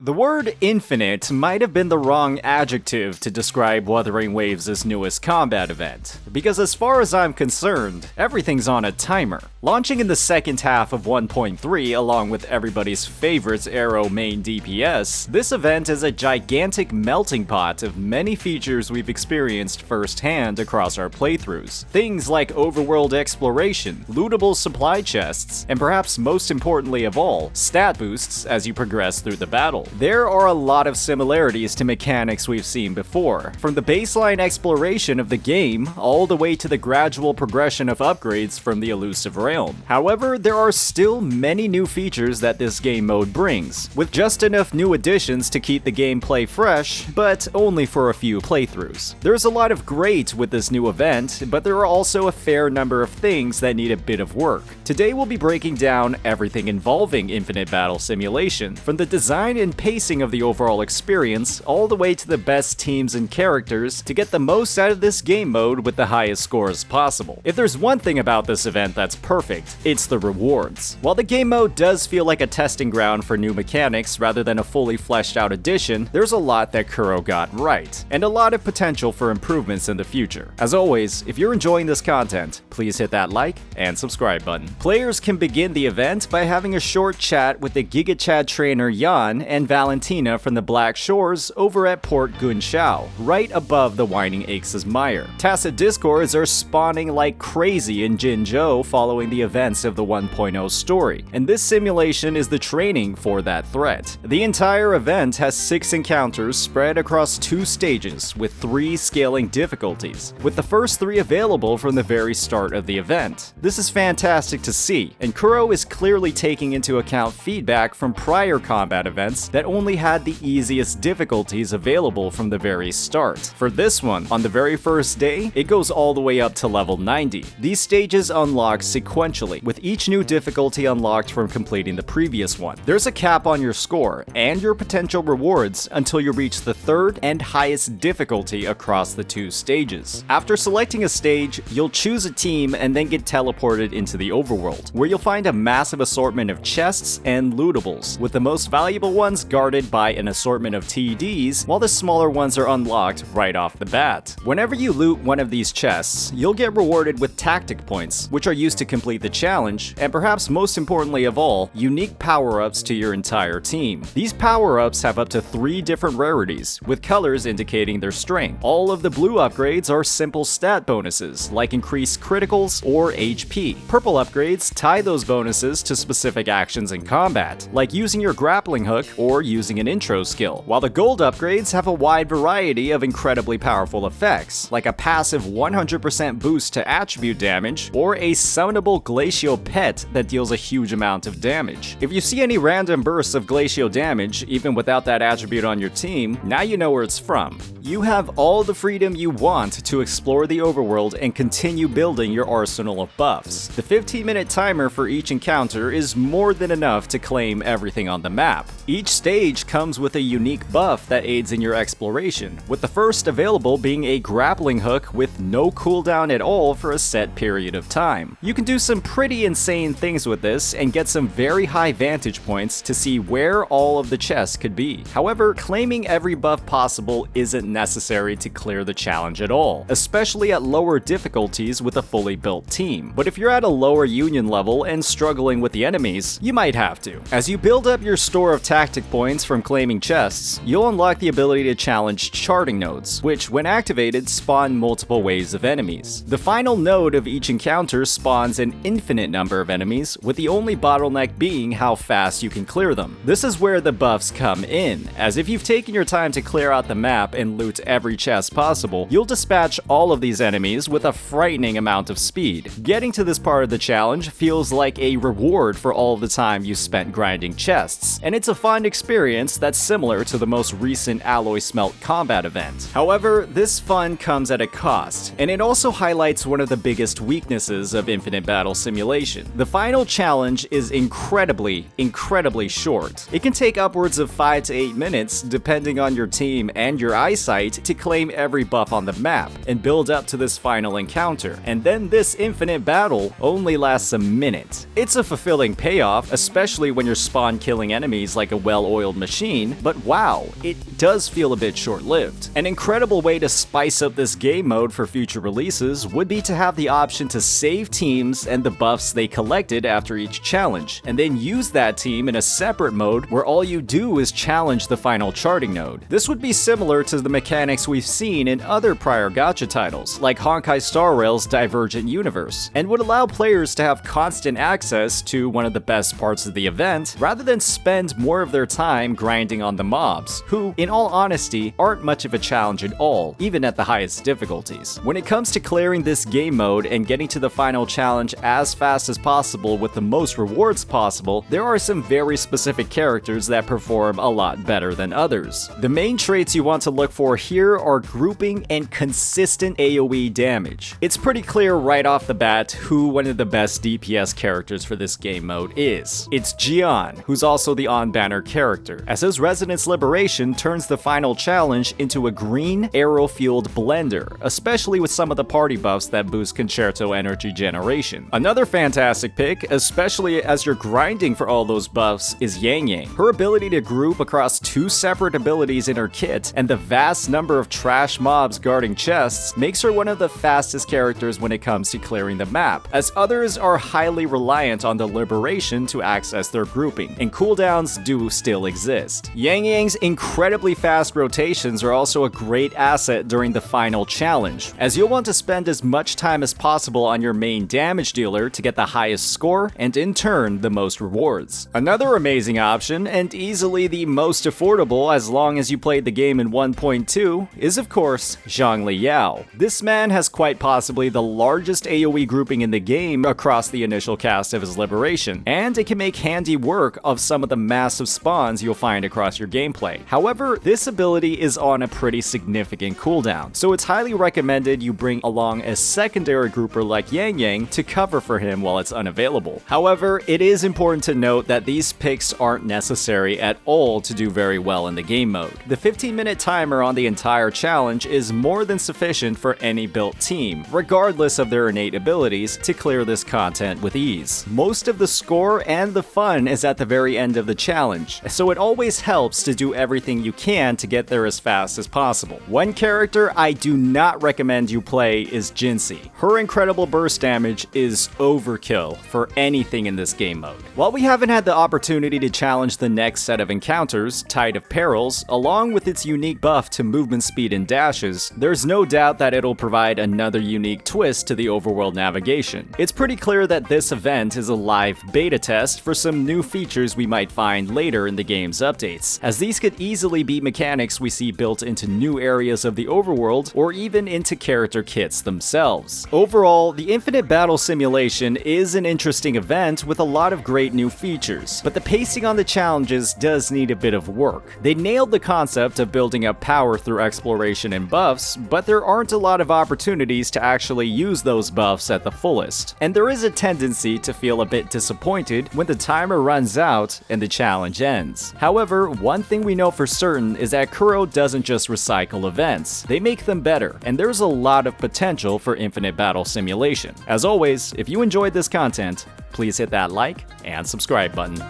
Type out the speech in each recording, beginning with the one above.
The word infinite might have been the wrong adjective to describe Wuthering Waves' newest combat event, because as far as I'm concerned, everything's on a timer. Launching in the second half of 1.3 along with everybody's favorite Arrow main DPS, this event is a gigantic melting pot of many features we've experienced firsthand across our playthroughs. Things like overworld exploration, lootable supply chests, and perhaps most importantly of all, stat boosts as you progress through the battle. There are a lot of similarities to mechanics we've seen before, from the baseline exploration of the game all the way to the gradual progression of upgrades from the elusive realm. However, there are still many new features that this game mode brings, with just enough new additions to keep the gameplay fresh, but only for a few playthroughs. There's a lot of great with this new event, but there are also a fair number of things that need a bit of work. Today we'll be breaking down everything involving Infinite Battle Simulation, from the design and pacing of the overall experience, all the way to the best teams and characters to get the most out of this game mode with the highest scores possible. If there's one thing about this event that's perfect, it's the rewards. While the game mode does feel like a testing ground for new mechanics rather than a fully fleshed out addition, there's a lot that Kuro got right, and a lot of potential for improvements in the future. As always, if you're enjoying this content, please hit that like and subscribe button. Players can begin the event by having a short chat with the Giga Chad trainer Jan and Valentina from the Black Shores over at Port Gunshao, right above the Whining Aches' Mire. Tacit discords are spawning like crazy in Jinzhou following the events of the 1.0 story, and this simulation is the training for that threat. The entire event has 6 encounters spread across 2 stages with 3 scaling difficulties, with the first 3 available from the very start of the event. This is fantastic to see, and Kuro is clearly taking into account feedback from prior combat events that only had the easiest difficulties available from the very start. For this one, on the very first day, it goes all the way up to level 90. These stages unlock sequentially, with each new difficulty unlocked from completing the previous one. There's a cap on your score and your potential rewards until you reach the 3rd and highest difficulty across the 2 stages. After selecting a stage, you'll choose a team and then get teleported into the overworld, where you'll find a massive assortment of chests and lootables, with the most valuable ones guarded by an assortment of TDs, while the smaller ones are unlocked right off the bat. Whenever you loot one of these chests, you'll get rewarded with tactic points, which are used to complete the challenge, and perhaps most importantly of all, unique power-ups to your entire team. These power-ups have up to 3 different rarities, with colors indicating their strength. All of the blue upgrades are simple stat bonuses, like increased criticals or HP. Purple upgrades tie those bonuses to specific actions in combat, like using your grappling hook or using an intro skill, while the gold upgrades have a wide variety of incredibly powerful effects, like a passive 100% boost to attribute damage, or a summonable Glacial Pet that deals a huge amount of damage. If you see any random bursts of glacial damage, even without that attribute on your team, now you know where it's from. You have all the freedom you want to explore the overworld and continue building your arsenal of buffs. The 15-minute timer for each encounter is more than enough to claim everything on the map. Each stage comes with a unique buff that aids in your exploration, with the first available being a grappling hook with no cooldown at all for a set period of time. You can do some pretty insane things with this and get some very high vantage points to see where all of the chests could be. However, claiming every buff possible isn't necessary to clear the challenge at all, especially at lower difficulties with a fully built team. But if you're at a lower union level and struggling with the enemies, you might have to. As you build up your store of tactic points from claiming chests, you'll unlock the ability to challenge charting nodes, which when activated spawn multiple waves of enemies. The final node of each encounter spawns an infinite number of enemies, with the only bottleneck being how fast you can clear them. This is where the buffs come in, as if you've taken your time to clear out the map and loot every chest possible, you'll dispatch all of these enemies with a frightening amount of speed. Getting to this part of the challenge feels like a reward for all the time you spent grinding chests, and it's a fun experience that's similar to the most recent Alloy Smelt combat event. However, this fun comes at a cost, and it also highlights one of the biggest weaknesses of Infinite Battle Simulation. The final challenge is incredibly short. It can take upwards of 5 to 8 minutes, depending on your team and your eyesight, to claim every buff on the map and build up to this final encounter, and then this infinite battle only lasts a minute. It's a fulfilling payoff, especially when you're spawn killing enemies like a well well-oiled machine, but wow, it does feel a bit short-lived. An incredible way to spice up this game mode for future releases would be to have the option to save teams and the buffs they collected after each challenge, and then use that team in a separate mode where all you do is challenge the final charting node. This would be similar to the mechanics we've seen in other prior gacha titles, like Honkai Star Rail's Divergent Universe, and would allow players to have constant access to one of the best parts of the event, rather than spend more of their time grinding on the mobs, who, in all honesty, aren't much of a challenge at all, even at the highest difficulties. When it comes to clearing this game mode and getting to the final challenge as fast as possible with the most rewards possible, there are some very specific characters that perform a lot better than others. The main traits you want to look for here are grouping and consistent AoE damage. It's pretty clear right off the bat who one of the best DPS characters for this game mode is. It's Jian, who's also the on-banner character, as his Resonance Liberation turns the final challenge into a green arrow-fueled blender, especially with some of the party buffs that boost Concerto energy generation. Another fantastic pick, especially as you're grinding for all those buffs, is Yang Yang. Her ability to group across 2 separate abilities in her kit and the vast number of trash mobs guarding chests makes her one of the fastest characters when it comes to clearing the map, as others are highly reliant on the liberation to access their grouping, and cooldowns do still exist. Yang Yang's incredibly fast rotations are also a great asset during the final challenge, as you'll want to spend as much time as possible on your main damage dealer to get the highest score and in turn the most rewards. Another amazing option, and easily the most affordable as long as you played the game in 1.2, is of course Zhongli Yao. This man has quite possibly the largest AoE grouping in the game across the initial cast of his liberation, and it can make handy work of some of the massive spawns you'll find across your gameplay. However, this ability is on a pretty significant cooldown, so it's highly recommended you bring along a secondary grouper like Yang Yang to cover for him while it's unavailable. However, it is important to note that these picks aren't necessary at all to do very well in the game mode. The 15-minute timer on the entire challenge is more than sufficient for any built team, regardless of their innate abilities, to clear this content with ease. Most of the score and the fun is at the very end of the challenge, so it always helps to do everything you can to get there as fast as possible. One character I do not recommend you play is Jinxie. Her incredible burst damage is overkill for anything in this game mode. While we haven't had the opportunity to challenge the next set of encounters, Tide of Perils, along with its unique buff to movement speed and dashes, there's no doubt that it'll provide another unique twist to the overworld navigation. It's pretty clear that this event is a live beta test for some new features we might find later in the game's updates, as these could easily be mechanics we see built into new areas of the overworld or even into character kits themselves. Overall, the Infinite Battle Simulation is an interesting event with a lot of great new features, but the pacing on the challenges does need a bit of work. They nailed the concept of building up power through exploration and buffs, but there aren't a lot of opportunities to actually use those buffs at the fullest, and there is a tendency to feel a bit disappointed when the timer runs out and the challenge ends. However, one thing we know for certain is that Kuro doesn't just recycle events, they make them better, and there's a lot of potential for Infinite Battle Simulation. As always, if you enjoyed this content, please hit that like and subscribe button.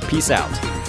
Peace out.